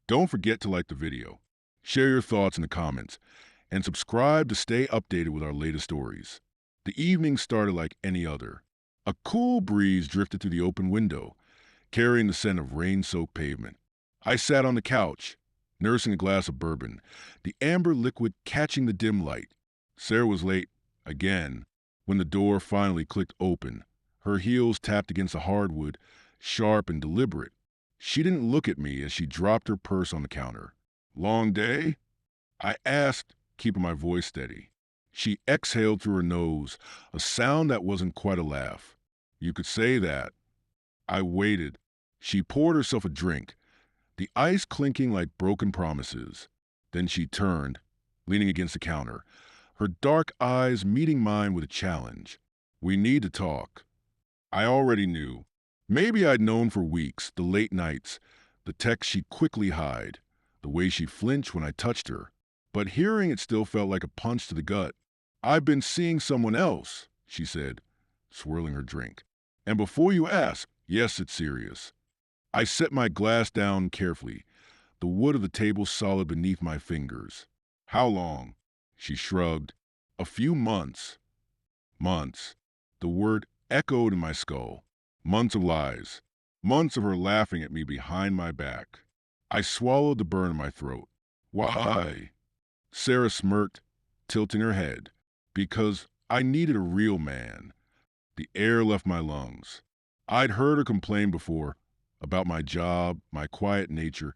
Don't forget to like the video, share your thoughts in the comments, and subscribe to stay updated with our latest stories. The evening started like any other. A cool breeze drifted through the open window, carrying the scent of rain-soaked pavement. I sat on the couch, nursing a glass of bourbon, the amber liquid catching the dim light. Sarah was late, again, when the door finally clicked open. Her heels tapped against the hardwood, sharp and deliberate. She didn't look at me as she dropped her purse on the counter. Long day? I asked, keeping my voice steady. She exhaled through her nose, a sound that wasn't quite a laugh. You could say that. I waited. She poured herself a drink, the ice clinking like broken promises. Then she turned, leaning against the counter, her dark eyes meeting mine with a challenge. We need to talk. I already knew. Maybe I'd known for weeks, the late nights, the texts she'd quickly hide, the way she flinched when I touched her. But hearing it still felt like a punch to the gut. I've been seeing someone else, she said, swirling her drink. And before you ask, yes, it's serious. I set my glass down carefully, the wood of the table solid beneath my fingers. How long? She shrugged. A few months. Months. The word echoed in my skull. Months of lies. Months of her laughing at me behind my back. I swallowed the burn in my throat. Why? Sarah smirked, tilting her head. Because I needed a real man. The air left my lungs. I'd heard her complain before about my job, my quiet nature,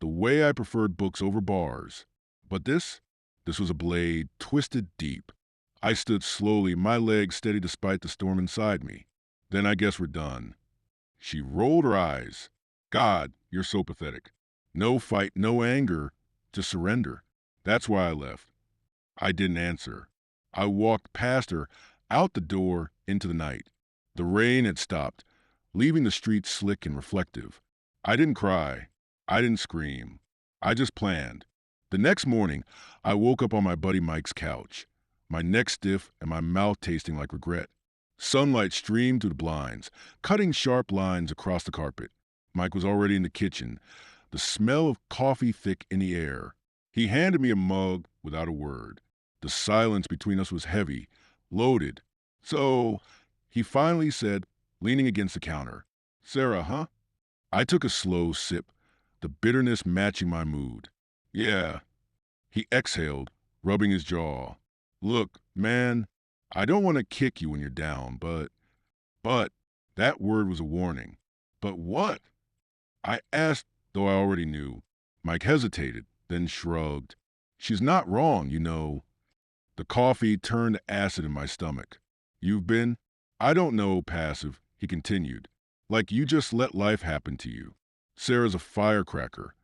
the way I preferred books over bars. But this was a blade twisted deep. I stood slowly, my legs steady despite the storm inside me. Then I guess we're done. She rolled her eyes. God, you're so pathetic. No fight, no anger, just surrender. That's why I left. I didn't answer. I walked past her, out the door, into the night. The rain had stopped, leaving the street slick and reflective. I didn't cry. I didn't scream. I just planned. The next morning, I woke up on my buddy Mike's couch, my neck stiff and my mouth tasting like regret. Sunlight streamed through the blinds, cutting sharp lines across the carpet. Mike was already in the kitchen, the smell of coffee thick in the air. He handed me a mug without a word. The silence between us was heavy, loaded. So, he finally said, leaning against the counter, Sarah, huh? I took a slow sip, the bitterness matching my mood. Yeah. He exhaled, rubbing his jaw. Look, man, I don't want to kick you when you're down, but, that word was a warning. But what? I asked, though I already knew. Mike hesitated, then shrugged. She's not wrong, you know. The coffee turned to acid in my stomach. You've been, I don't know, passive, he continued. Like you just let life happen to you. Sarah's a firecracker.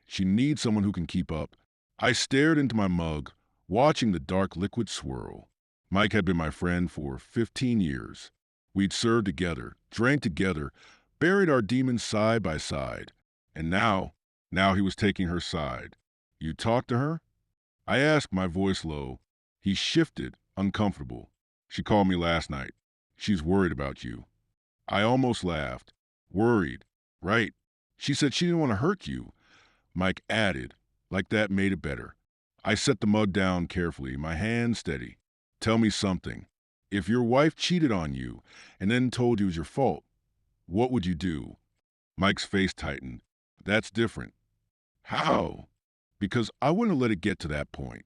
She needs someone who can keep up. I stared into my mug, watching the dark liquid swirl. Mike had been my friend for 15 years. We'd served together, drank together, buried our demons side by side. And now he was taking her side. You talked to her? I asked, my voice low. He shifted, uncomfortable. She called me last night. She's worried about you. I almost laughed. Worried. Right. She said she didn't want to hurt you. Mike added, like that made it better. I set the mug down carefully, my hand steady. Tell me something. If your wife cheated on you and then told you it was your fault, what would you do? Mike's face tightened. That's different. How? Because I wouldn't have let it get to that point.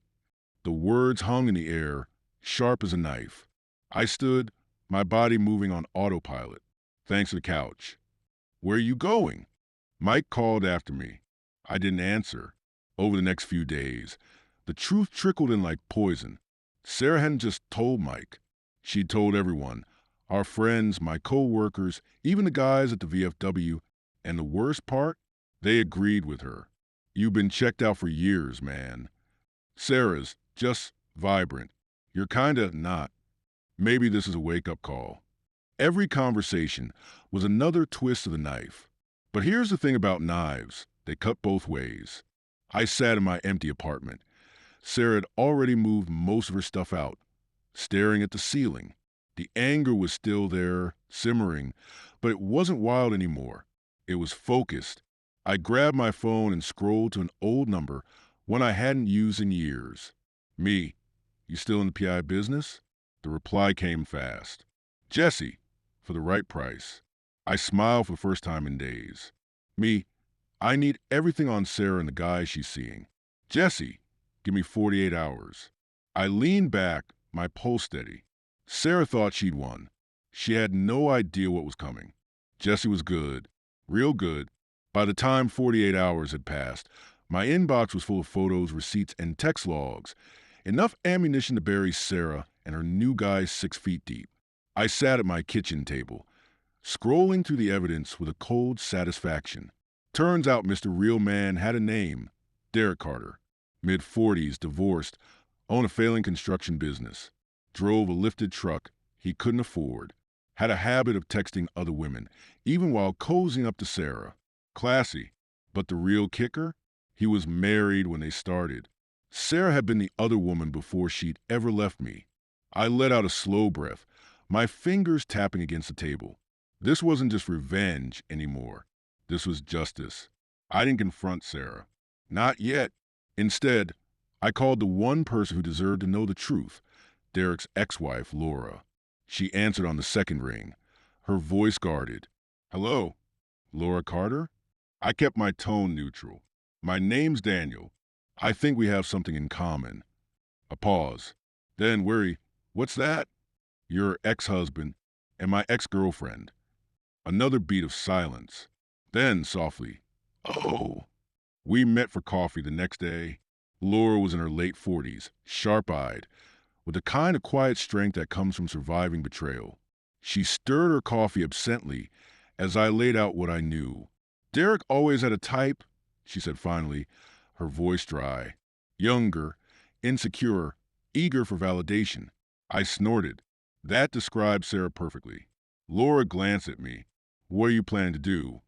The words hung in the air, sharp as a knife. I stood, my body moving on autopilot, thanks to the couch. Where are you going? Mike called after me. I didn't answer. Over the next few days, the truth trickled in like poison. Sarah hadn't just told Mike. She'd told everyone. Our friends, my co-workers, even the guys at the VFW. And the worst part? They agreed with her. You've been checked out for years, man. Sarah's just vibrant. You're kinda not. Maybe this is a wake-up call. Every conversation was another twist of the knife. But here's the thing about knives. They cut both ways. I sat in my empty apartment. Sarah had already moved most of her stuff out, staring at the ceiling. The anger was still there, simmering, but it wasn't wild anymore. It was focused. I grabbed my phone and scrolled to an old number, one I hadn't used in years. Me, you still in the PI business? The reply came fast. Jesse, for the right price. I smiled for the first time in days. Me, I need everything on Sarah and the guy she's seeing. Jesse, give me 48 hours. I leaned back, my pulse steady. Sarah thought she'd won. She had no idea what was coming. Jesse was good, real good. By the time 48 hours had passed, my inbox was full of photos, receipts, and text logs. Enough ammunition to bury Sarah and her new guy 6 feet deep. I sat at my kitchen table, scrolling through the evidence with a cold satisfaction. Turns out Mr. Real Man had a name, Derek Carter. Mid-40s, divorced, owned a failing construction business, drove a lifted truck he couldn't afford, had a habit of texting other women, even while cozying up to Sarah. Classy. But the real kicker? He was married when they started. Sarah had been the other woman before she'd ever left me. I let out a slow breath, my fingers tapping against the table. This wasn't just revenge anymore. This was justice. I didn't confront Sarah. Not yet. Instead, I called the one person who deserved to know the truth, Derek's ex-wife, Laura. She answered on the second ring, her voice guarded. Hello, Laura Carter? I kept my tone neutral. My name's Daniel. I think we have something in common. A pause. Then worry, what's that? Your ex-husband and my ex-girlfriend. Another beat of silence. Then, softly, oh. We met for coffee the next day. Laura was in her late 40s, sharp-eyed, with the kind of quiet strength that comes from surviving betrayal. She stirred her coffee absently as I laid out what I knew. Derek always had a type, she said finally, her voice dry. Younger, insecure, eager for validation. I snorted. That described Sarah perfectly. Laura glanced at me. What are you planning to do?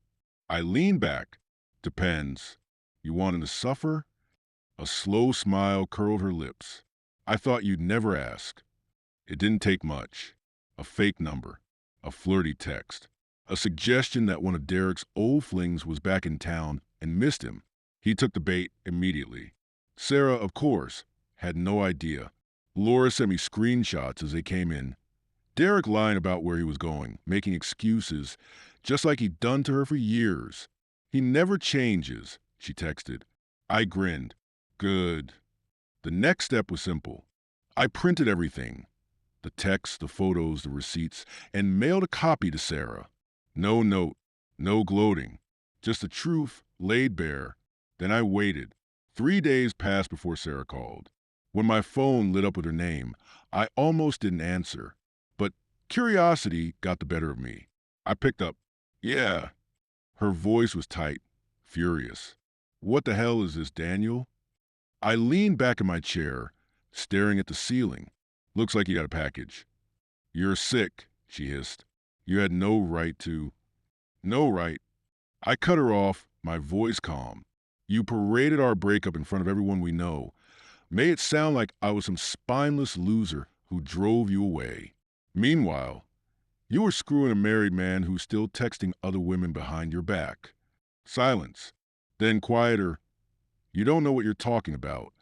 I leaned back. Depends. You want him to suffer? A slow smile curled her lips. I thought you'd never ask. It didn't take much. A fake number. A flirty text. A suggestion that one of Derek's old flings was back in town and missed him. He took the bait immediately. Sarah, of course, had no idea. Laura sent me screenshots as they came in. Derek lying about where he was going, making excuses, just like he'd done to her for years. He never changes, she texted. I grinned. Good. The next step was simple. I printed everything. The text, the photos, the receipts, and mailed a copy to Sarah. No note, no gloating, just the truth laid bare. Then I waited. 3 days passed before Sarah called. When my phone lit up with her name, I almost didn't answer. But curiosity got the better of me. I picked up. Yeah. Her voice was tight, furious. What the hell is this, Daniel? I leaned back in my chair, staring at the ceiling. Looks like you got a package. You're sick, she hissed. You had no right to. No right. I cut her off, my voice calm. You paraded our breakup in front of everyone we know. Made it sound like I was some spineless loser who drove you away. Meanwhile, you were screwing a married man who's still texting other women behind your back. Silence. Then quieter. You don't know what you're talking about.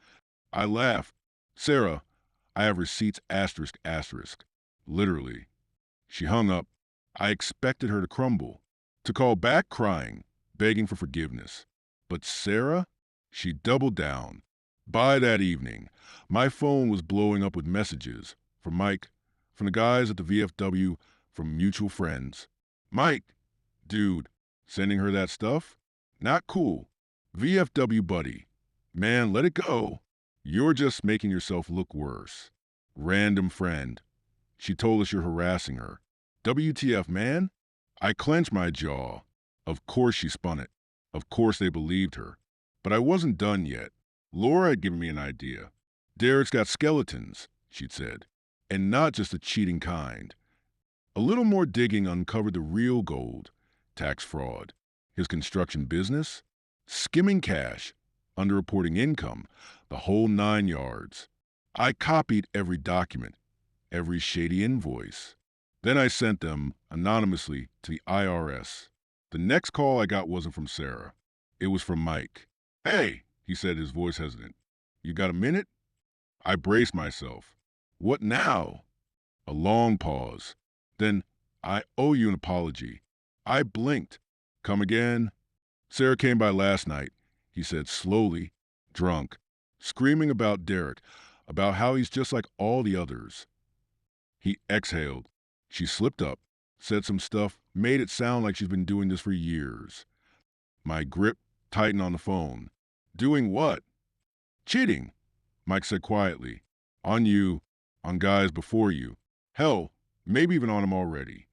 I laughed. Sarah, I have receipts asterisk asterisk. Literally. She hung up. I expected her to crumble, to call back crying, begging for forgiveness. But Sarah? She doubled down. By that evening, my phone was blowing up with messages from Mike, from the guys at the VFW, from mutual friends. Mike, dude, sending her that stuff? Not cool. VFW buddy. Man, let it go. You're just making yourself look worse. Random friend. She told us you're harassing her. WTF, man? I clenched my jaw. Of course she spun it. Of course they believed her. But I wasn't done yet. Laura had given me an idea. Derek's got skeletons, she'd said. And not just the cheating kind. A little more digging uncovered the real gold. Tax fraud. His construction business. Skimming cash. Underreporting income. The whole 9 yards. I copied every document. Every shady invoice. Then I sent them, anonymously, to the IRS. The next call I got wasn't from Sarah. It was from Mike. "Hey," he said, his voice hesitant. "You got a minute?" I braced myself. "What now?" A long pause. Then, "I owe you an apology." I blinked. "Come again?" "Sarah came by last night," he said slowly, drunk, screaming about Derek, about how he's just like all the others. He exhaled. She slipped up, said some stuff, made it sound like she's been doing this for years. My grip tightened on the phone. "Doing what?" "Cheating," Mike said quietly. "On you, on guys before you. Hell, maybe even on him already."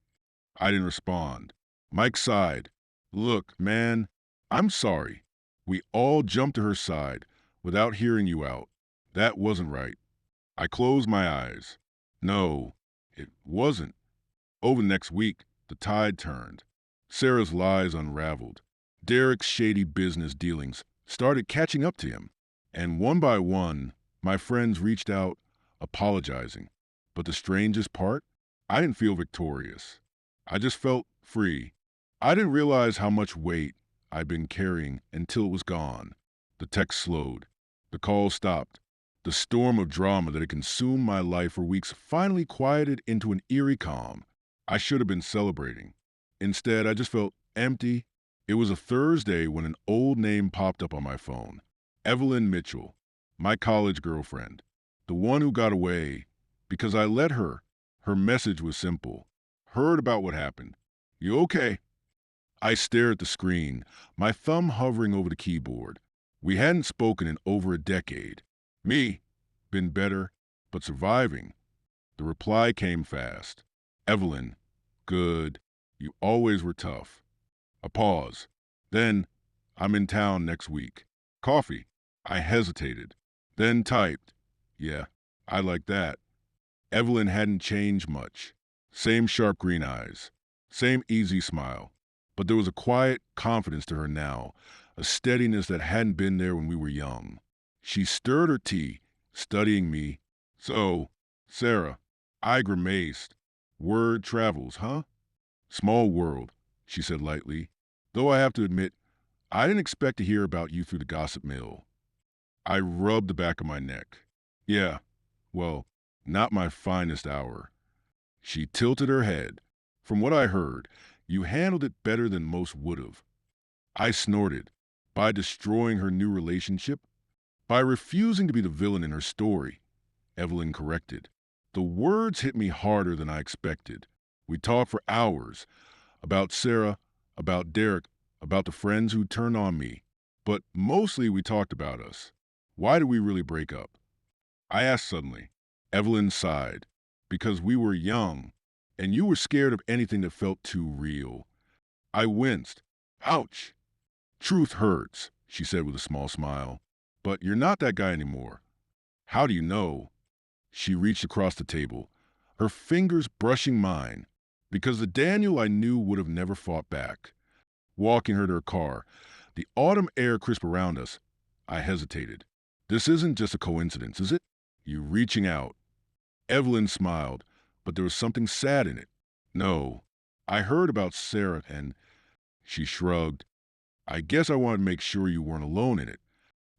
I didn't respond. Mike sighed. "Look, man, I'm sorry. We all jumped to her side without hearing you out. That wasn't right." I closed my eyes. No, it wasn't. Over the next week, the tide turned. Sarah's lies unraveled. Derek's shady business dealings started catching up to him. And one by one, my friends reached out, apologizing. But the strangest part? I didn't feel victorious. I just felt free. I didn't realize how much weight I'd been carrying until it was gone. The text slowed. The calls stopped. The storm of drama that had consumed my life for weeks finally quieted into an eerie calm. I should have been celebrating. Instead, I just felt empty. It was a Thursday when an old name popped up on my phone. Evelyn Mitchell, my college girlfriend. The one who got away because I let her. Her message was simple. "Heard about what happened. You okay?" I stared at the screen, my thumb hovering over the keyboard. We hadn't spoken in over a decade. "Me, been better, but surviving." The reply came fast. "Evelyn, good. You always were tough." A pause. Then, "I'm in town next week. Coffee." I hesitated. Then typed, "Yeah, I like that." Evelyn hadn't changed much. Same sharp green eyes. Same easy smile. But there was a quiet confidence to her now, a steadiness that hadn't been there when we were young. She stirred her tea, studying me. "So, Sarah," I grimaced. "Word travels, huh?" "Small world," she said lightly. "Though I have to admit, I didn't expect to hear about you through the gossip mill." I rubbed the back of my neck. "Yeah, well, not my finest hour." She tilted her head. "From what I heard, you handled it better than most would have." I snorted. "By destroying her new relationship?" "By refusing to be the villain in her story," Evelyn corrected. The words hit me harder than I expected. We talked for hours about Sarah, about Derek, about the friends who turned on me. But mostly we talked about us. Why did we really break up? I asked suddenly. Evelyn sighed. "Because we were young, and you were scared of anything that felt too real." I winced. "Ouch." "Truth hurts," she said with a small smile. "But you're not that guy anymore." "How do you know?" She reached across the table, her fingers brushing mine, because the Daniel I knew would have never fought back. Walking her to her car, the autumn air crisp around us, I hesitated. "This isn't just a coincidence, is it?" "You reaching out." Evelyn smiled, but there was something sad in it. "No, I heard about Sarah and—" She shrugged. "I guess I wanted to make sure you weren't alone in it."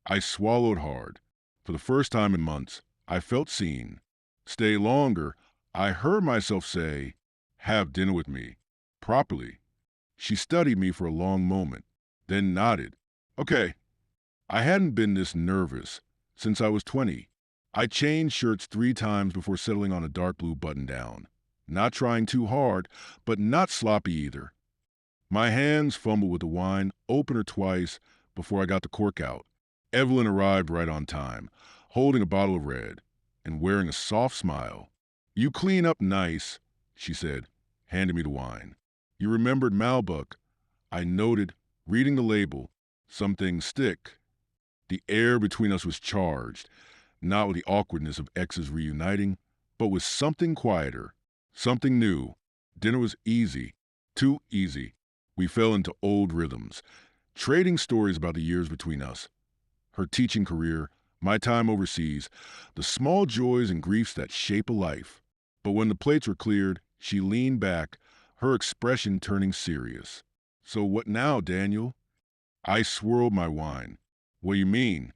I swallowed hard. For the first time in months, I felt seen. "Stay longer," I heard myself say. "Have dinner with me. Properly." She studied me for a long moment, then nodded. "Okay." I hadn't been this nervous since I was 20. I changed shirts 3 times before settling on a dark blue button-down. Not trying too hard, but not sloppy either. My hands fumbled with the wine, opened her twice before I got the cork out. Evelyn arrived right on time, holding a bottle of red and wearing a soft smile. "You clean up nice," she said, handing me the wine. "You remembered Malbec." I noted, reading the label. "Some things stick." The air between us was charged, not with the awkwardness of exes reuniting, but with something quieter, something new. Dinner was easy, too easy. We fell into old rhythms, trading stories about the years between us. Her teaching career, my time overseas, the small joys and griefs that shape a life. But when the plates were cleared, she leaned back, her expression turning serious. "So what now, Daniel?" I swirled my wine. What do you mean?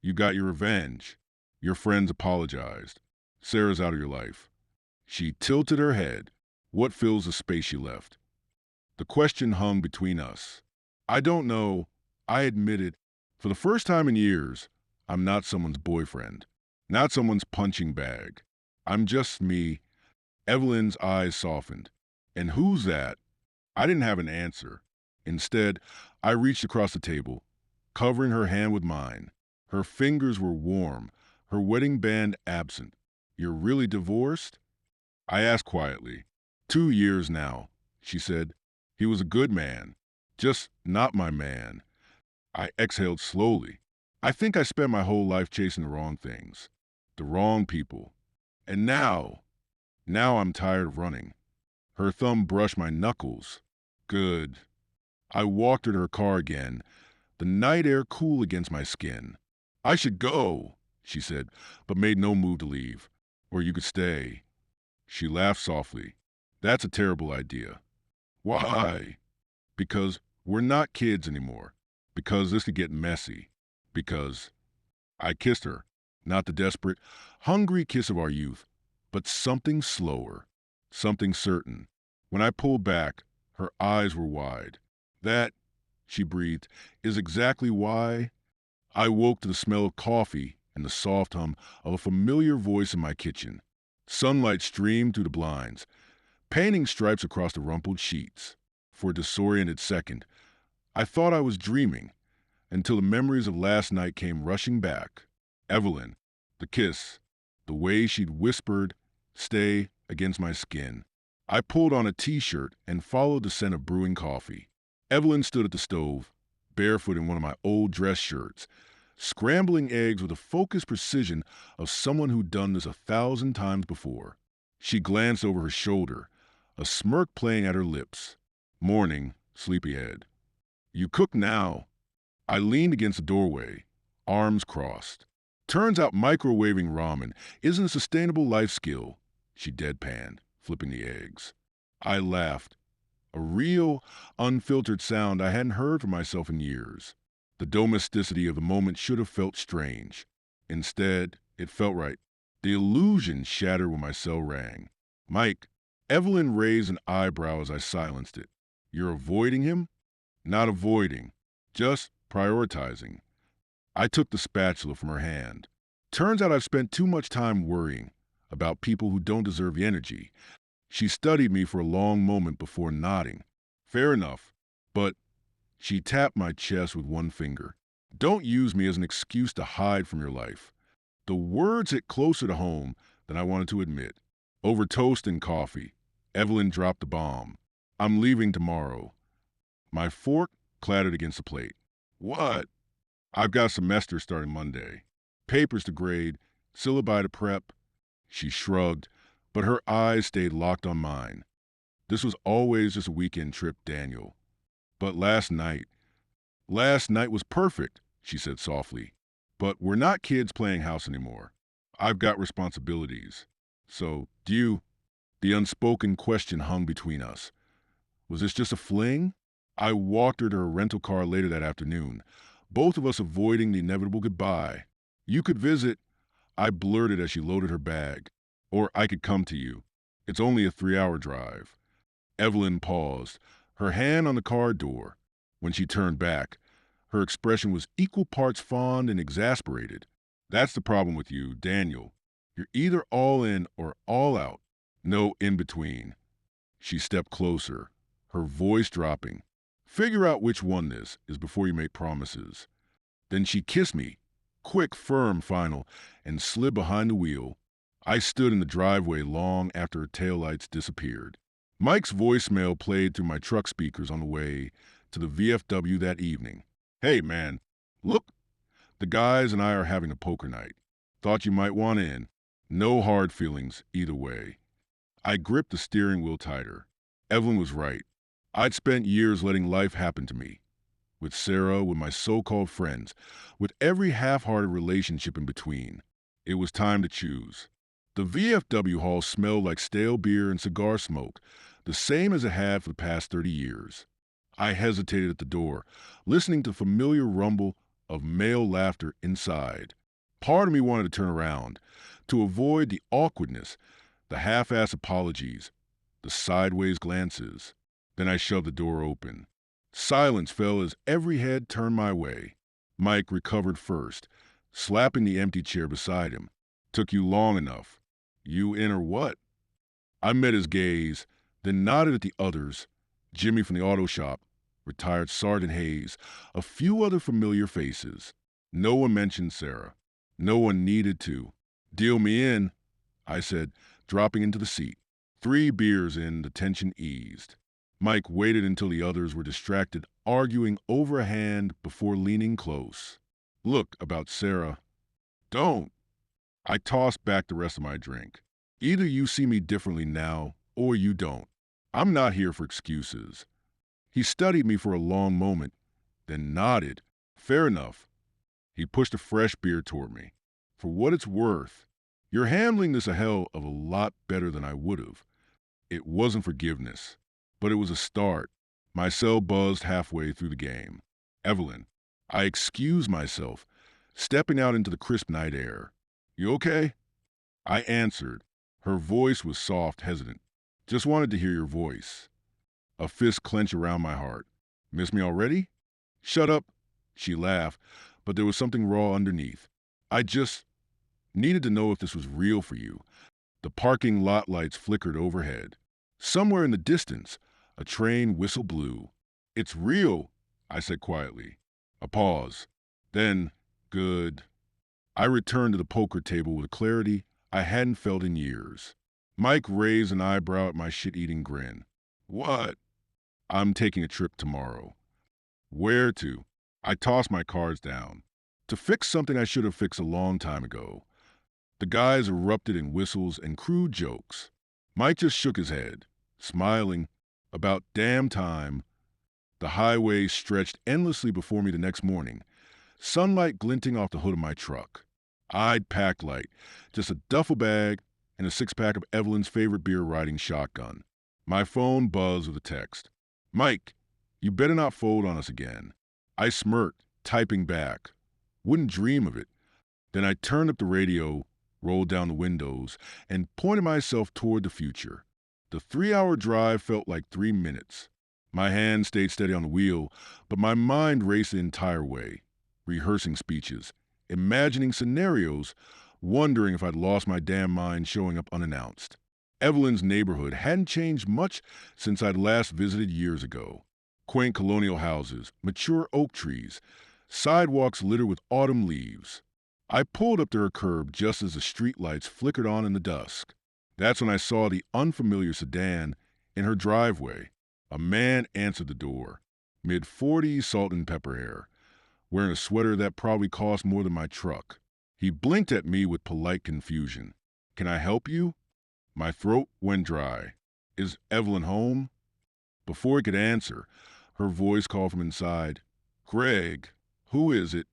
You got your revenge. Your friends apologized. Sarah's out of your life. She tilted her head. What fills the space she left? The question hung between us. I don't know. I admitted, for the first time in years, I'm not someone's boyfriend, not someone's punching bag. I'm just me. Evelyn's eyes softened. And who's that? I didn't have an answer. Instead, I reached across the table, covering her hand with mine. Her fingers were warm, her wedding band absent. You're really divorced? I asked quietly. 2 years now, she said. He was a good man, just not my man. I exhaled slowly. I think I spent my whole life chasing the wrong things, the wrong people. And now I'm tired of running. Her thumb brushed my knuckles. Good. I walked her to her car again, the night air cool against my skin. I should go, she said, but made no move to leave. Or you could stay. She laughed softly. That's a terrible idea. Why? Because we're not kids anymore. Because this could get messy. Because I kissed her, not the desperate, hungry kiss of our youth, but something slower, something certain. When I pulled back, her eyes were wide. That, she breathed, is exactly why. I woke to the smell of coffee and the soft hum of a familiar voice in my kitchen. Sunlight streamed through the blinds, painting stripes across the rumpled sheets. For a disoriented second, I thought I was dreaming, until the memories of last night came rushing back. Evelyn, the kiss, the way she'd whispered, "Stay," against my skin. I pulled on a t-shirt and followed the scent of brewing coffee. Evelyn stood at the stove, barefoot in one of my old dress shirts, scrambling eggs with the focused precision of someone who'd done this 1,000 times before. She glanced over her shoulder, a smirk playing at her lips. Morning, sleepyhead. You cook now. I leaned against the doorway, arms crossed. Turns out microwaving ramen isn't a sustainable life skill, she deadpanned, flipping the eggs. I laughed, a real, unfiltered sound I hadn't heard from myself in years. The domesticity of the moment should have felt strange. Instead, it felt right. The illusion shattered when my cell rang. Mike, Evelyn raised an eyebrow as I silenced it. You're avoiding him? Not avoiding, just prioritizing. I took the spatula from her hand. Turns out I've spent too much time worrying about people who don't deserve the energy. She studied me for a long moment before nodding. Fair enough, but she tapped my chest with one finger. Don't use me as an excuse to hide from your life. The words hit closer to home than I wanted to admit. Over toast and coffee, Evelyn dropped the bomb. I'm leaving tomorrow. My fork clattered against the plate. What? I've got a semester starting Monday. Papers to grade, syllabi to prep. She shrugged, but her eyes stayed locked on mine. This was always just a weekend trip, Daniel. But last night was perfect, she said softly. But we're not kids playing house anymore. I've got responsibilities. So, do you? The unspoken question hung between us. Was this just a fling? I walked her to her rental car later that afternoon, both of us avoiding the inevitable goodbye. You could visit, I blurted as she loaded her bag. Or I could come to you. It's only a 3-hour drive. Evelyn paused, her hand on the car door. When she turned back, her expression was equal parts fond and exasperated. That's the problem with you, Daniel. You're either all in or all out. No in between. She stepped closer, her voice dropping. Figure out which one this is before you make promises. Then she kissed me, quick, firm, final, and slid behind the wheel. I stood in the driveway long after her taillights disappeared. Mike's voicemail played through my truck speakers on the way to the VFW that evening. Hey, man, look, the guys and I are having a poker night. Thought you might want in. No hard feelings either way. I gripped the steering wheel tighter. Evelyn was right. I'd spent years letting life happen to me. With Sarah, with my so-called friends, with every half-hearted relationship in between. It was time to choose. The VFW hall smelled like stale beer and cigar smoke, the same as it had for the past 30 years. I hesitated at the door, listening to the familiar rumble of male laughter inside. Part of me wanted to turn around, to avoid the awkwardness, the half-ass apologies, the sideways glances. Then I shoved the door open. Silence fell as every head turned my way. Mike recovered first, slapping the empty chair beside him. Took you long enough. You in or what? I met his gaze, then nodded at the others. Jimmy from the auto shop, retired Sergeant Hayes, a few other familiar faces. No one mentioned Sarah. No one needed to. Deal me in, I said, dropping into the seat. 3 beers in, the tension eased. Mike waited until the others were distracted, arguing over a hand before leaning close. Look, about Sarah. Don't. I tossed back the rest of my drink. Either you see me differently now, or you don't. I'm not here for excuses. He studied me for a long moment, then nodded. Fair enough. He pushed a fresh beer toward me. For what it's worth, you're handling this a hell of a lot better than I would have. It wasn't forgiveness, but it was a start. My cell buzzed halfway through the game. Evelyn, I excused myself, stepping out into the crisp night air. You okay? I answered. Her voice was soft, hesitant. Just wanted to hear your voice. A fist clenched around my heart. Miss me already? Shut up, she laughed, but there was something raw underneath. I just needed to know if this was real for you. The parking lot lights flickered overhead. Somewhere in the distance, a train whistle blew. It's real, I said quietly. A pause. Then, good. I returned to the poker table with clarity I hadn't felt in years. Mike raised an eyebrow at my shit-eating grin. What? I'm taking a trip tomorrow. Where to? I tossed my cards down. To fix something I should have fixed a long time ago. The guys erupted in whistles and crude jokes. Mike just shook his head, smiling. About damn time. The highway stretched endlessly before me the next morning, sunlight glinting off the hood of my truck. I'd packed light, just a duffel bag and a 6-pack of Evelyn's favorite beer riding shotgun. My phone buzzed with a text. Mike, you better not fold on us again. I smirked, typing back. Wouldn't dream of it. Then I turned up the radio, rolled down the windows, and pointed myself toward the future. The 3-hour drive felt like 3 minutes. My hand stayed steady on the wheel, but my mind raced the entire way, rehearsing speeches, imagining scenarios, wondering if I'd lost my damn mind showing up unannounced. Evelyn's neighborhood hadn't changed much since I'd last visited years ago. Quaint colonial houses, mature oak trees, sidewalks littered with autumn leaves. I pulled up to her curb just as the streetlights flickered on in the dusk. That's when I saw the unfamiliar sedan in her driveway. A man answered the door, mid-40s, salt and pepper hair, wearing a sweater that probably cost more than my truck. He blinked at me with polite confusion. Can I help you? My throat went dry. Is Evelyn home? Before he could answer, her voice called from inside. Greg, who is it?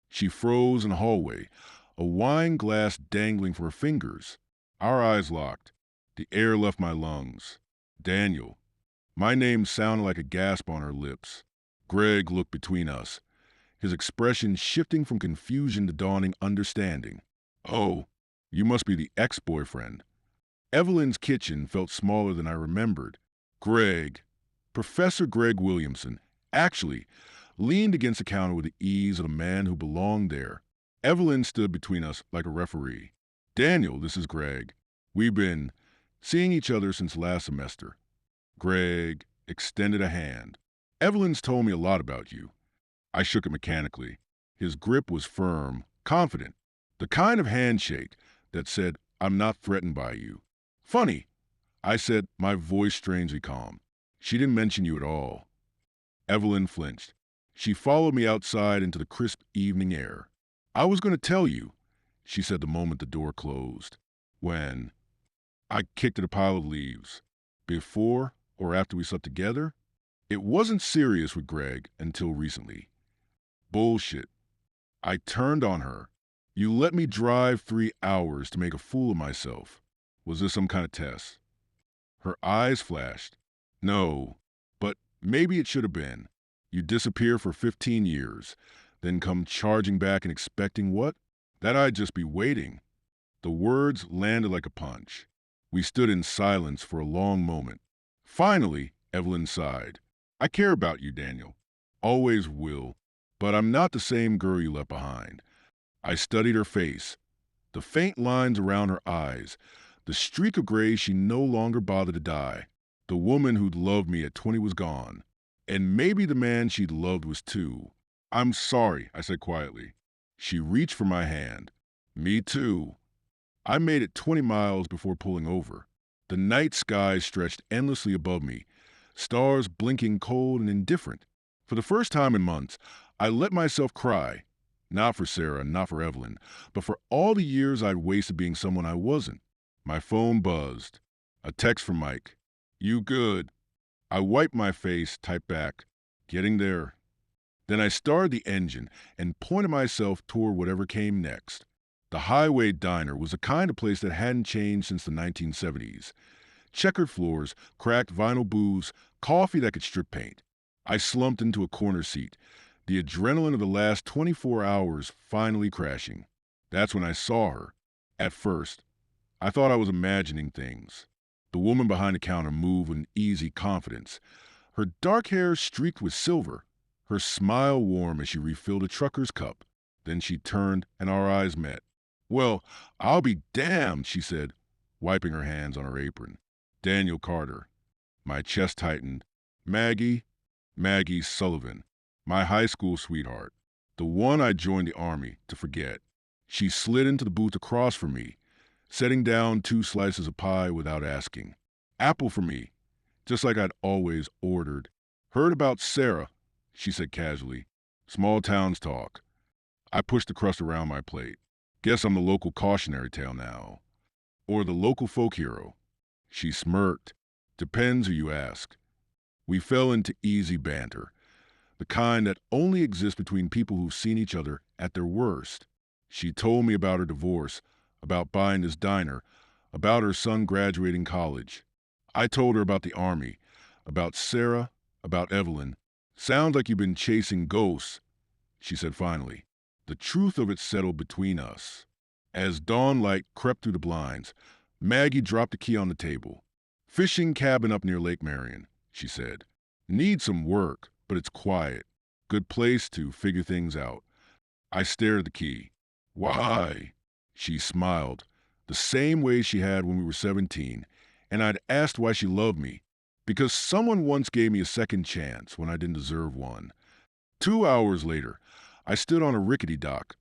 She froze in the hallway, a wine glass dangling from her fingers. Our eyes locked. The air left my lungs. Daniel. My name sounded like a gasp on her lips. Greg looked between us, his expression shifting from confusion to dawning understanding. Oh, you must be the ex-boyfriend. Evelyn's kitchen felt smaller than I remembered. Greg, Professor Greg Williamson, actually, leaned against the counter with the ease of a man who belonged there. Evelyn stood between us like a referee. Daniel, this is Greg. We've been seeing each other since last semester. Greg extended a hand. Evelyn's told me a lot about you. I shook it mechanically. His grip was firm, confident. The kind of handshake that said, I'm not threatened by you. Funny, I said, my voice strangely calm. She didn't mention you at all. Evelyn flinched. She followed me outside into the crisp evening air. I was going to tell you, she said the moment the door closed. When? I kicked at a pile of leaves. Before or after we slept together? It wasn't serious with Greg until recently. Bullshit. I turned on her. You let me drive 3 hours to make a fool of myself. Was this some kind of test? Her eyes flashed. No, but Maybe it should have been. You disappear for 15 years, then come charging back and expecting what? That I'd just be waiting. The words landed like a punch. We stood in silence for a long moment. Finally, Evelyn sighed. I care about you, Daniel. Always will. But I'm not the same girl you left behind. I studied her face, the faint lines around her eyes, the streak of gray she no longer bothered to dye. The woman who'd loved me at 20 was gone. And maybe the man she'd loved was too. I'm sorry, I said quietly. She reached for my hand. Me too. I made it 20 miles before pulling over. The night sky stretched endlessly above me, stars blinking cold and indifferent. For the first time in months, I let myself cry. Not for Sarah, not for Evelyn, but for all the years I'd wasted being someone I wasn't. My phone buzzed. A text from Mike. You good? I wiped my face, typed back. Getting there. Then I started the engine and pointed myself toward whatever came next. The Highway Diner was the kind of place that hadn't changed since the 1970s. Checkered floors, cracked vinyl booths, coffee that could strip paint. I slumped into a corner seat, the adrenaline of the last 24 hours finally crashing. That's when I saw her. At first, I thought I was imagining things. The woman behind the counter moved with an easy confidence. Her dark hair streaked with silver, her smile warm as she refilled a trucker's cup. Then she turned and our eyes met. Well, I'll be damned, she said, wiping her hands on her apron. Daniel Carter. My chest tightened. Maggie Sullivan. My high school sweetheart. The one I joined the army to forget. She slid into the booth across from me, setting down 2 slices of pie without asking. Apple for me, just like I'd always ordered. Heard about Sarah, she said casually. Small towns talk. I pushed the crust around my plate. Guess I'm the local cautionary tale now. Or the local folk hero. She smirked. Depends who you ask. We fell into easy banter, the kind that only exists between people who've seen each other at their worst. She told me about her divorce, about buying this diner, about her son graduating college. I told her about the army, about Sarah, about Evelyn. Sounds like you've been chasing ghosts, she said finally. The truth of it settled between us. As dawn light crept through the blinds, Maggie dropped the key on the table. Fishing cabin up near Lake Marion, she said. Need some work, but it's quiet. Good place to figure things out. I stared at the key. Why? She smiled, the same way she had when we were 17, and I'd asked why she loved me. Because someone once gave me a second chance when I didn't deserve one. 2 hours later, I stood on a rickety dock,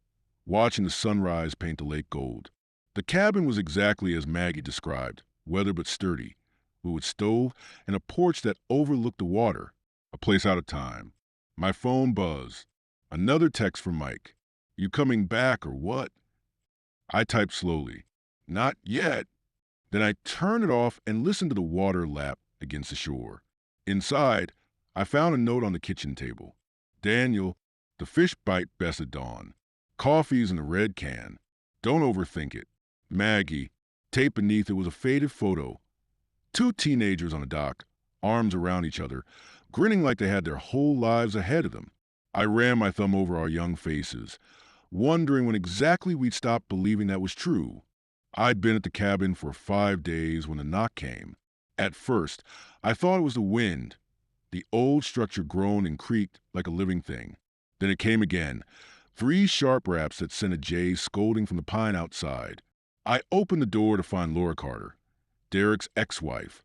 watching the sunrise paint the lake gold. The cabin was exactly as Maggie described, weathered but sturdy, with a stove and a porch that overlooked the water, a place out of time. My phone buzzed. Another text from Mike. You coming back or what? I typed slowly. Not yet. Then I turned it off and listened to the water lap against the shore. Inside, I found a note on the kitchen table. Daniel, the fish bite best at dawn. Coffee's in the red can. Don't overthink it. Maggie. Taped beneath it was a faded photo. 2 teenagers on a dock, arms around each other, grinning like they had their whole lives ahead of them. I ran my thumb over our young faces, wondering when exactly we'd stop believing that was true. I'd been at the cabin for 5 days when the knock came. At first, I thought it was the wind. The old structure groaned and creaked like a living thing. Then it came again, 3 sharp raps that sent a jay scolding from the pine outside. I opened the door to find Laura Carter, Derek's ex-wife,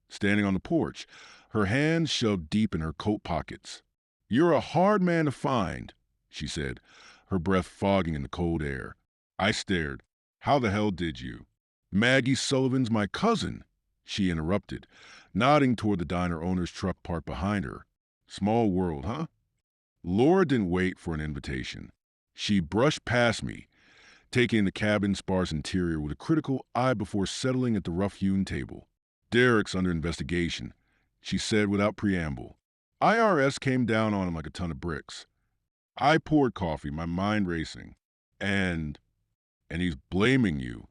standing on the porch, her hands shoved deep in her coat pockets. You're a hard man to find, she said, her breath fogging in the cold air. I stared. How the hell did you? Maggie Sullivan's my cousin, she interrupted, nodding toward the diner owner's truck parked behind her. Small world, huh? Laura didn't wait for an invitation. She brushed past me, taking the cabin's sparse interior with a critical eye before settling at the rough-hewn table. Derek's under investigation, she said without preamble. IRS came down on him like a ton of bricks. I poured coffee, my mind racing. And he's blaming you.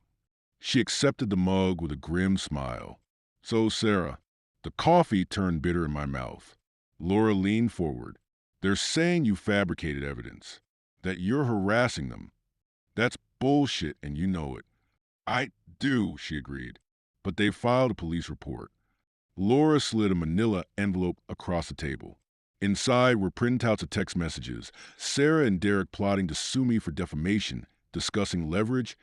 She accepted the mug with a grim smile. So, Sarah, the coffee turned bitter in my mouth. Laura leaned forward. They're saying you fabricated evidence, that you're harassing them. That's bullshit, and you know it. I do, she agreed. But they filed a police report. Laura slid a manila envelope across the table. Inside were printouts of text messages, Sarah and Derek plotting to sue me for defamation, discussing leverage,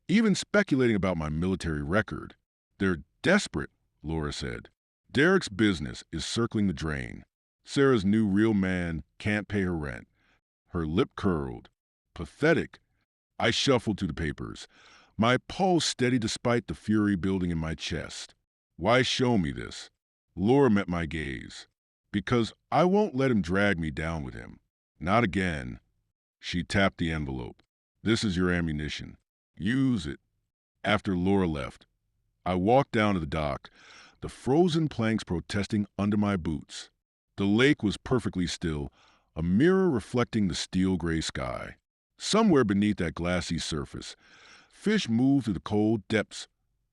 even speculating about my military record. They're desperate, Laura said. Derek's business is circling the drain. Sarah's new real man can't pay her rent. Her lip curled. Pathetic. I shuffled through the papers, my pulse steady despite the fury building in my chest. Why show me this? Laura met my gaze. Because I won't let him drag me down with him. Not again. She tapped the envelope. This is your ammunition. Use it. After Laura left, I walked down to the dock, the frozen planks protesting under my boots. The lake was perfectly still, a mirror reflecting the steel gray sky. Somewhere beneath that glassy surface, fish moved through the cold depths,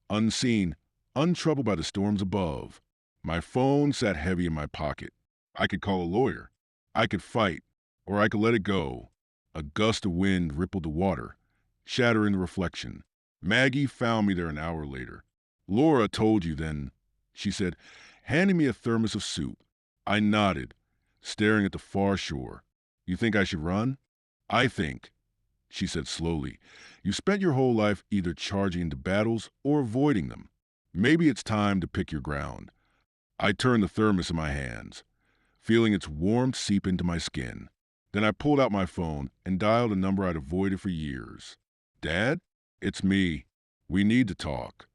unseen, untroubled by the storms above. My phone sat heavy in my pocket. I could call a lawyer. I could fight, or I could let it go. A gust of wind rippled the water, shattering the reflection. Maggie found me there an hour later. Laura told you then, she said, handing me a thermos of soup. I nodded, staring at the far shore. You think I should run? I think, she said slowly, you spent your whole life either charging into battles or avoiding them. Maybe it's time to pick your ground. I turned the thermos in my hands, feeling its warmth seep into my skin. Then I pulled out my phone and dialed a number I'd avoided for years. Dad? It's me. We need to talk.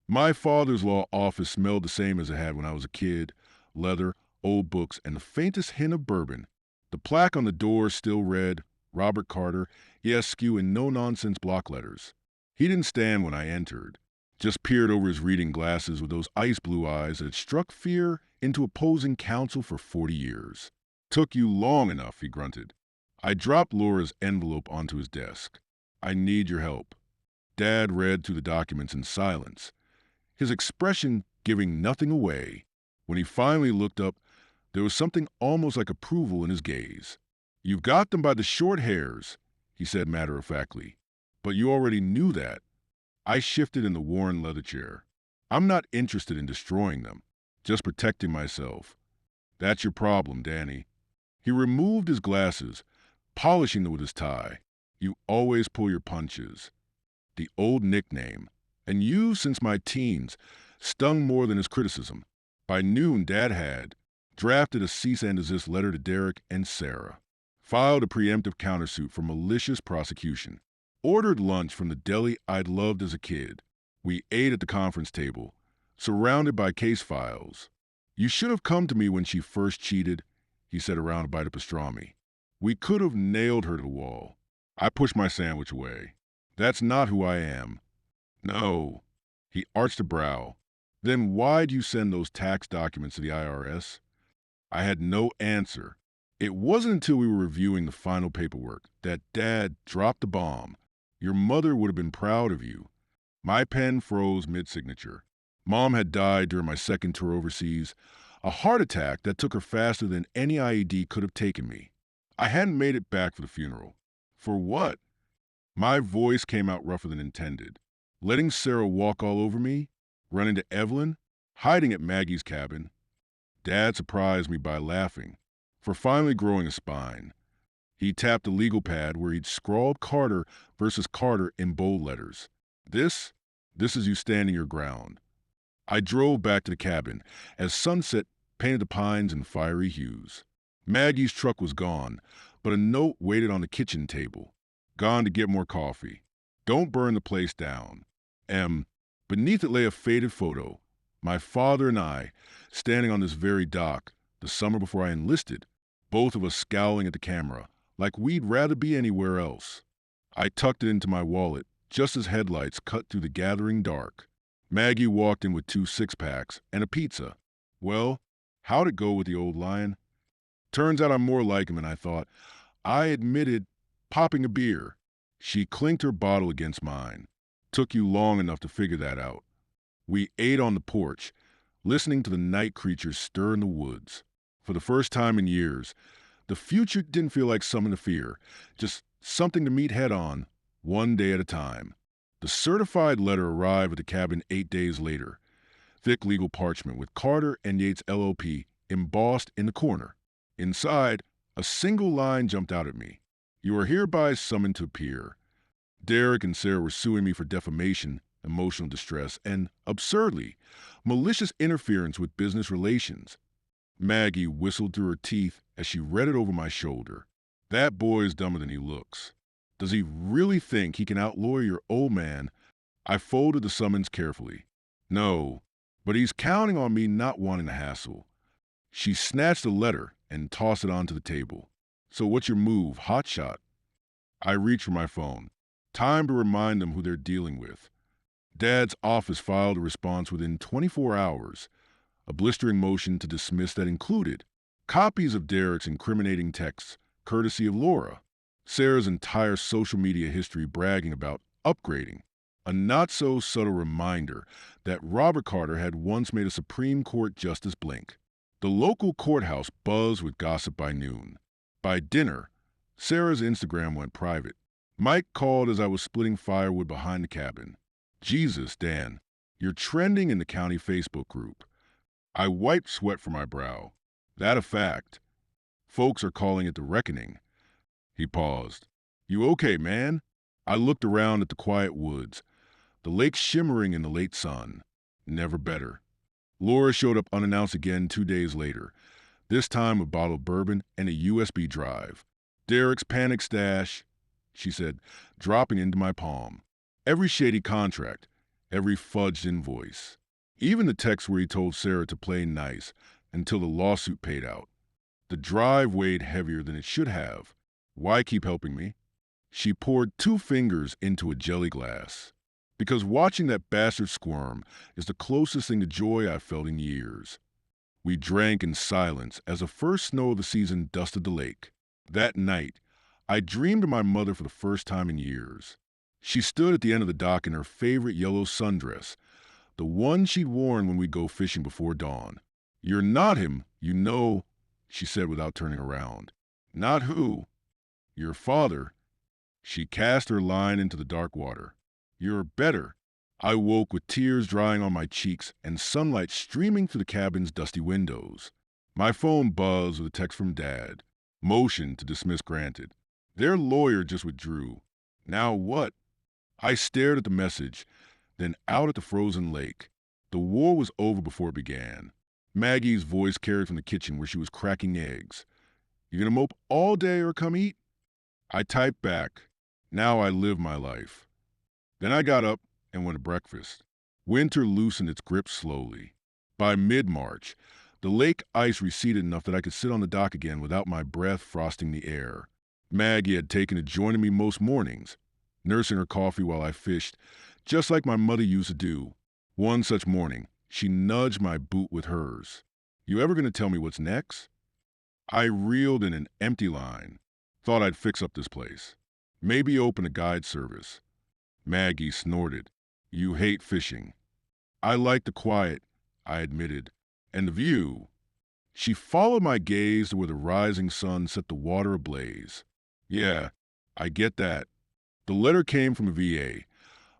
My father's law office smelled the same as it had when I was a kid. Leather, old books, and the faintest hint of bourbon. The plaque on the door still read, Robert Carter, ESQ in no-nonsense block letters. He didn't stand when I entered, just peered over his reading glasses with those ice blue eyes that had struck fear into opposing counsel for 40 years. Took you long enough, he grunted. I dropped Laura's envelope onto his desk. I need your help. Dad read through the documents in silence, his expression giving nothing away. When he finally looked up, there was something almost like approval in his gaze. You've got them by the short hairs, he said matter-of-factly. But you already knew that. I shifted in the worn leather chair. I'm not interested in destroying them, just protecting myself. That's your problem, Danny. He removed his glasses, polishing them with his tie. You always pull your punches. The old nickname, and used since my teens, stung more than his criticism. By noon, Dad had drafted a cease and desist letter to Derek and Sarah, filed a preemptive countersuit for malicious prosecution, ordered lunch from the deli I'd loved as a kid. We ate at the conference table, surrounded by case files. You should have come to me when she first cheated, he said around a bite of pastrami. We could have nailed her to the wall. I pushed my sandwich away. That's not who I am. No. He arched a brow. Then why'd you send those tax documents to the IRS? I had no answer. It wasn't until we were reviewing the final paperwork that Dad dropped the bomb. Your mother would have been proud of you. My pen froze mid-signature. Mom had died during my second tour overseas, a heart attack that took her faster than any IED could have taken me. I hadn't made it back for the funeral. For what? My voice came out rougher than intended. Letting Sarah walk all over me, running to Evelyn, hiding at Maggie's cabin. Dad surprised me by laughing, for finally growing a spine. He tapped the legal pad where he'd scrawled Carter versus Carter in bold letters. This is you standing your ground. I drove back to the cabin as sunset painted the pines in fiery hues. Maggie's truck was gone, but a note waited on the kitchen table. Gone to get more coffee. Don't burn the place down. M. Beneath it lay a faded photo. My father and I, standing on this very dock, the summer before I enlisted, both of us scowling at the camera, like we'd rather be anywhere else. I tucked it into my wallet, just as headlights cut through the gathering dark. Maggie walked in with 2 six-packs and a pizza. Well, how'd it go with the old lion? Turns out I'm more like him than I thought. I admitted popping a beer. She clinked her bottle against mine. Took you long enough to figure that out. We ate on the porch, listening to the night creatures stir in the woods. For the first time in years, the future didn't feel like something to fear, just something to meet head on, one day at a time. The certified letter arrived at the cabin 8 days later, thick legal parchment with Carter and Yates LLP embossed in the corner. Inside, a single line jumped out at me. You are hereby summoned to appear. Derek and Sarah were suing me for defamation, emotional distress, and, absurdly, malicious interference with business relations. Maggie whistled through her teeth as she read it over my shoulder. That boy is dumber than he looks. Does he really think he can outlawyer your old man? I folded the summons carefully. No, but he's counting on me not wanting the hassle. She snatched the letter and tossed it onto the table. So what's your move, hotshot? I reached for my phone. Time to remind them who they're dealing with. Dad's office filed a response within 24 hours, a blistering motion to dismiss that included copies of Derek's incriminating texts, courtesy of Laura, Sarah's entire social media history bragging about upgrading, a not-so-subtle reminder that Robert Carter had once made a Supreme Court justice blink. The local courthouse buzzed with gossip by noon. By dinner, Sarah's Instagram went private. Mike called as I was splitting firewood behind the cabin. Jesus, Dan, you're trending in the county Facebook group. I wiped sweat from my brow. That a fact. Folks are calling it the reckoning. He paused. You okay, man? I looked around at the quiet woods, the lake shimmering in the late sun. Never better. Laura showed up unannounced again 2 days later, this time a bottle of bourbon and a USB drive. Derek's panic stash, she said, dropping into my palm. Every shady contract, every fudged invoice. Even the text where he told Sarah to play nice until the lawsuit paid out. The drive weighed heavier than it should have. Why keep helping me? She poured 2 fingers into a jelly glass. Because watching that bastard squirm is the closest thing to joy I've felt in years. We drank in silence as the first snow of the season dusted the lake. That night, I dreamed of my mother for the first time in years. She stood at the end of the dock in her favorite yellow sundress, the one she'd worn when we'd go fishing before dawn. You're not him, you know, she said without turning around. Not who? Your father. She cast her line into the dark water. You're better. I woke with tears drying on my cheeks and sunlight streaming through the cabin's dusty windows. My phone buzzed with a text from Dad. Motion to dismiss granted. Their lawyer just withdrew. Now what? I stared at the message, then out at the frozen lake. The war was over before it began. Maggie's voice carried from the kitchen where she was cracking eggs. You gonna mope all day or come eat? I typed back. Now I live my life. Then I got up and went to breakfast. Winter loosened its grip slowly. By mid-March, the lake ice receded enough that I could sit on the dock again without my breath frosting the air. Maggie had taken to joining me most mornings, nursing her coffee while I fished, just like my mother used to do. One such morning, she nudged my boot with hers. You ever gonna tell me what's next? I reeled in an empty line. Thought I'd fix up this place. Maybe open a guide service. Maggie snorted. You hate fishing. I like the quiet, I admitted, and the view. She followed my gaze to where the rising sun set the water ablaze. Yeah, I get that. The letter came from a VA,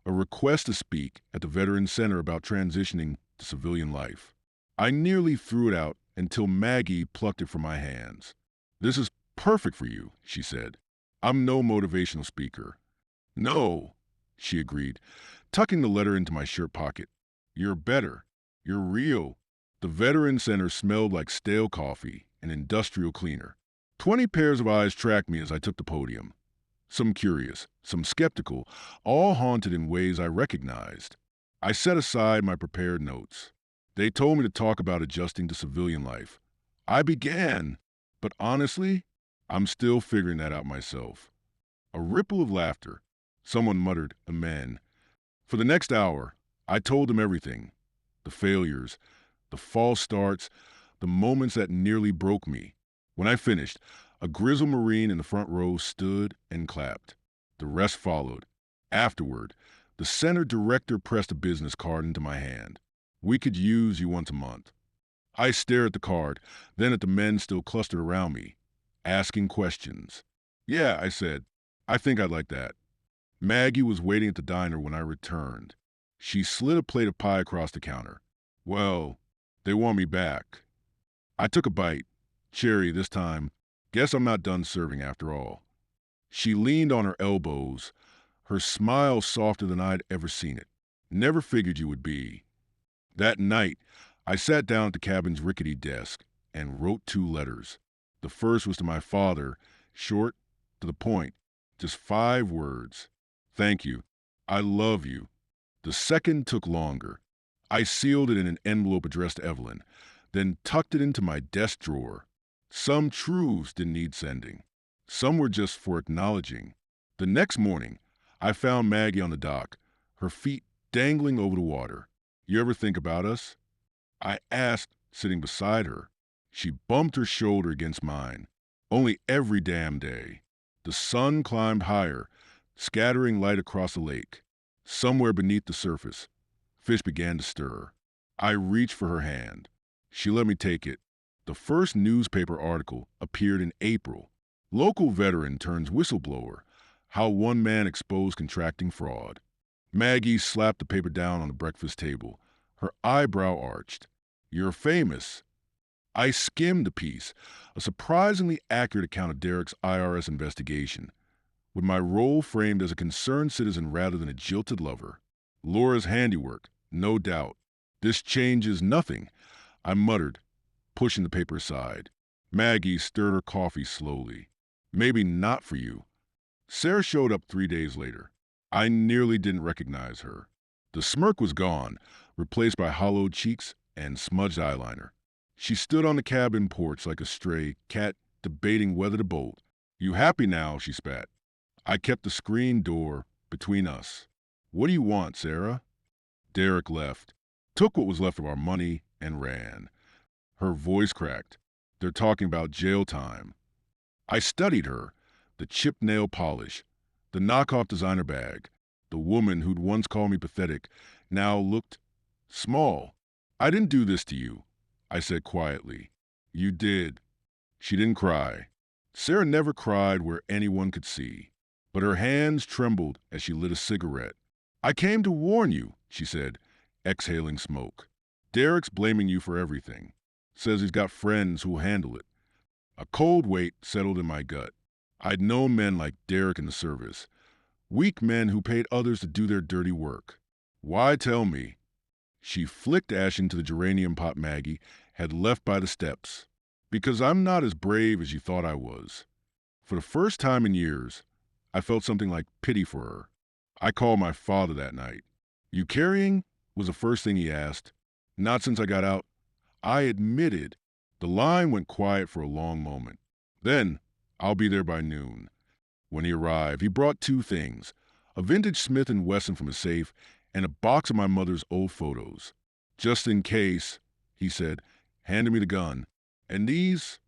a request to speak at the Veterans Center about transitioning to civilian life. I nearly threw it out until Maggie plucked it from my hands. This is perfect for you, she said. I'm no motivational speaker. No, she agreed, tucking the letter into my shirt pocket. You're better. You're real. The Veterans Center smelled like stale coffee, an industrial cleaner. 20 pairs of eyes tracked me as I took the podium. Some curious, some skeptical, all haunted in ways I recognized. I set aside my prepared notes. They told me to talk about adjusting to civilian life. I began, but honestly, I'm still figuring that out myself. A ripple of laughter. Someone muttered, amen. For the next hour, I told them everything. The failures, the false starts, the moments that nearly broke me. When I finished, a grizzled Marine in the front row stood and clapped. The rest followed. Afterward, the center director pressed a business card into my hand. We could use you once a month. I stare at the card, then at the men still clustered around me, asking questions. Yeah, I said, I think I'd like that. Maggie was waiting at the diner when I returned. She slid a plate of pie across the counter. Well, they want me back. I took a bite. Cherry this time. Guess I'm not done serving after all. She leaned on her elbows, her smile softer than I'd ever seen it. Never figured you would be. That night, I sat down at the cabin's rickety desk and wrote 2 letters. The first was to my father, short, to the point, just 5 words. Thank you. I love you. The second took longer. I sealed it in an envelope addressed to Evelyn, then tucked it into my desk drawer. Some truths didn't need sending. Some were just for acknowledging. The next morning, I found Maggie on the dock, her feet dangling over the water. You ever think about us? I asked, sitting beside her. She bumped her shoulder against mine. Only every damn day. The sun climbed higher, scattering light across the lake. Somewhere beneath the surface, fish began to stir. I reached for her hand. She let me take it. The first newspaper article appeared in April. Local veteran turns whistleblower. How one man exposed contracting fraud. Maggie slapped the paper down on the breakfast table. Her eyebrow arched. You're famous. I skimmed the piece, a surprisingly accurate account of Derek's IRS investigation, with my role framed as a concerned citizen rather than a jilted lover. Laura's handiwork, no doubt. This changes nothing, I muttered, pushing the paper aside. Maggie stirred her coffee slowly. Maybe not for you. Sarah showed up 3 days later. I nearly didn't recognize her. The smirk was gone, replaced by hollowed cheeks and smudged eyeliner. She stood on the cabin porch like a stray cat debating whether to bolt. You happy now? She spat. I kept the screen door between us. What do you want, Sarah? Derek left, took what was left of our money, and ran. Her voice cracked. They're talking about jail time. I studied her, the chipped nail polish, the knockoff designer bag. The woman who'd once called me pathetic now looked small. I didn't do this to you, I said quietly. You did. She didn't cry. Sarah never cried where anyone could see, but her hands trembled as she lit a cigarette. I came to warn you, she said, exhaling smoke. Derek's blaming you for everything. Says he's got friends who'll handle it. A cold weight settled in my gut. I'd known men like Derek in the service, weak men who paid others to do their dirty work. Why tell me? She flicked ash into the geranium pot Maggie had left by the steps. Because I'm not as brave as you thought I was. For the first time in years, I felt something like pity for her. I called my father that night. You carrying? Was the first thing he asked. Not since I got out. I admitted. The line went quiet for a long moment. Then, I'll be there by noon. When he arrived, he brought 2 things, a vintage Smith & Wesson from a safe and a box of my mother's old photos. Just in case, he said, handing me the gun. And these?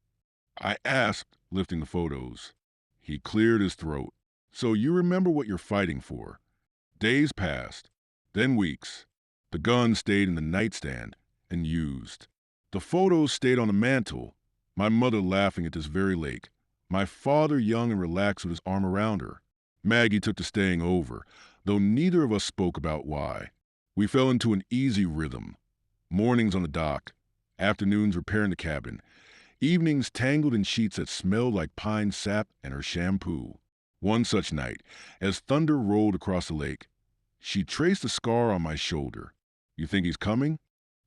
I asked, lifting the photos. He cleared his throat. So you remember what you're fighting for. Days passed, then weeks. The gun stayed in the nightstand, and used. The photos stayed on the mantel, my mother laughing at this very lake, my father young and relaxed with his arm around her. Maggie took to staying over, though neither of us spoke about why. We fell into an easy rhythm. Mornings on the dock, afternoons repairing the cabin, evenings tangled in sheets that smelled like pine sap and her shampoo. One such night, as thunder rolled across the lake, she traced a scar on my shoulder. You think he's coming?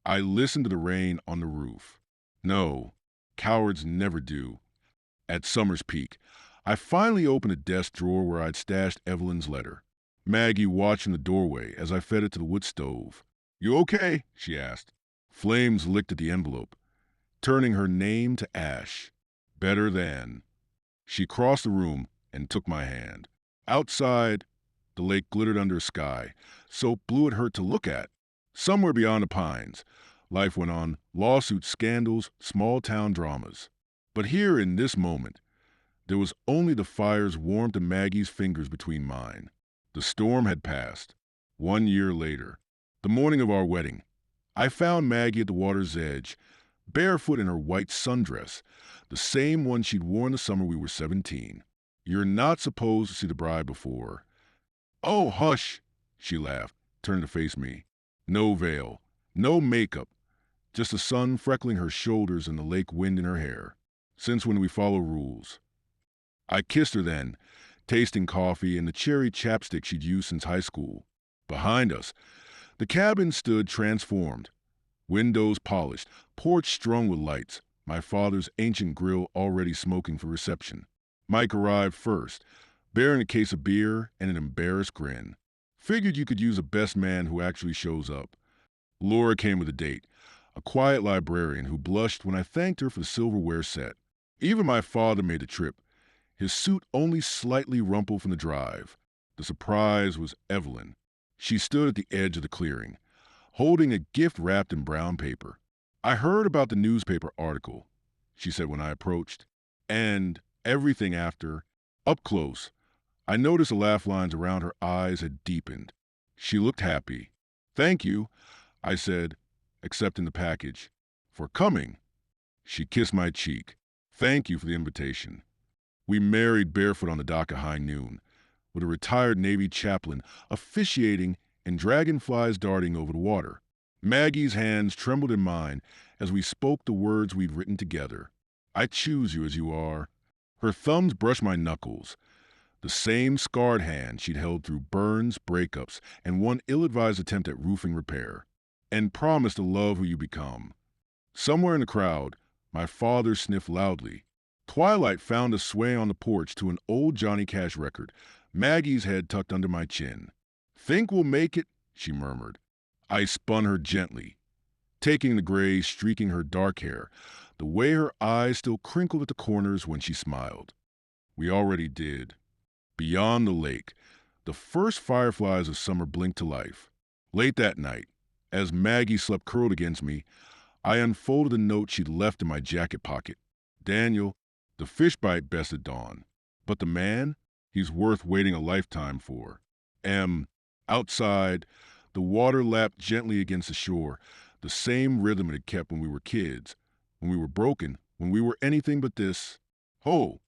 I listened to the rain on the roof. No, cowards never do. At summer's peak, I finally opened a desk drawer where I'd stashed Evelyn's letter. Maggie watched in the doorway as I fed it to the wood stove. You okay? She asked. Flames licked at the envelope, turning her name to ash. Better than. She crossed the room and took my hand. Outside, the lake glittered under a sky, so blue it hurt to look at. Somewhere beyond the pines, life went on, lawsuits, scandals, small-town dramas. But here in this moment, there was only the fire's warmth and Maggie's fingers between mine. The storm had passed. 1 year later, the morning of our wedding, I found Maggie at the water's edge, barefoot in her white sundress, the same one she'd worn the summer we were 17. You're not supposed to see the bride before. Oh, hush, she laughed, turning to face me. No veil, no makeup, just the sun freckling her shoulders and the lake wind in her hair. Since when we follow rules? I kissed her then, tasting coffee and the cherry chapstick she'd used since high school. Behind us, the cabin stood transformed, windows polished, porch strung with lights, my father's ancient grill already smoking for reception. Mike arrived first, bearing a case of beer and an embarrassed grin. Figured you could use a best man who actually shows up. Laura came with a date, a quiet librarian who blushed when I thanked her for the silverware set. Even my father made the trip, his suit only slightly rumpled from the drive. The surprise was Evelyn. She stood at the edge of the clearing, holding a gift wrapped in brown paper. I heard about the newspaper article, she said when I approached, and everything after. Up close, I noticed the laugh lines around her eyes had deepened. She looked happy. Thank you, I said, accepting the package. For coming. She kissed my cheek. Thank you for the invitation. We married barefoot on the dock at high noon, with a retired Navy chaplain officiating and dragonflies darting over the water. Maggie's hands trembled in mine as we spoke the words we'd written together. I choose you as you are. Her thumbs brushed my knuckles, the same scarred hand she'd held through burns, breakups, and one ill-advised attempt at roofing repair. And promise to love who you become. Somewhere in the crowd, my father sniffed loudly. Twilight found us swaying on the porch to an old Johnny Cash record, Maggie's head tucked under my chin. Think we'll make it, she murmured. I spun her gently, taking the gray streaking her dark hair, the way her eyes still crinkled at the corners when she smiled. We already did. Beyond the lake, the first fireflies of summer blinked to life. Late that night, as Maggie slept curled against me, I unfolded the note she'd left in my jacket pocket. Daniel, the fish bite best at dawn, but the man, he's worth waiting a lifetime for. Outside, the water lapped gently against the shore, the same rhythm it had kept when we were kids, when we were broken, when we were anything but this. Ho,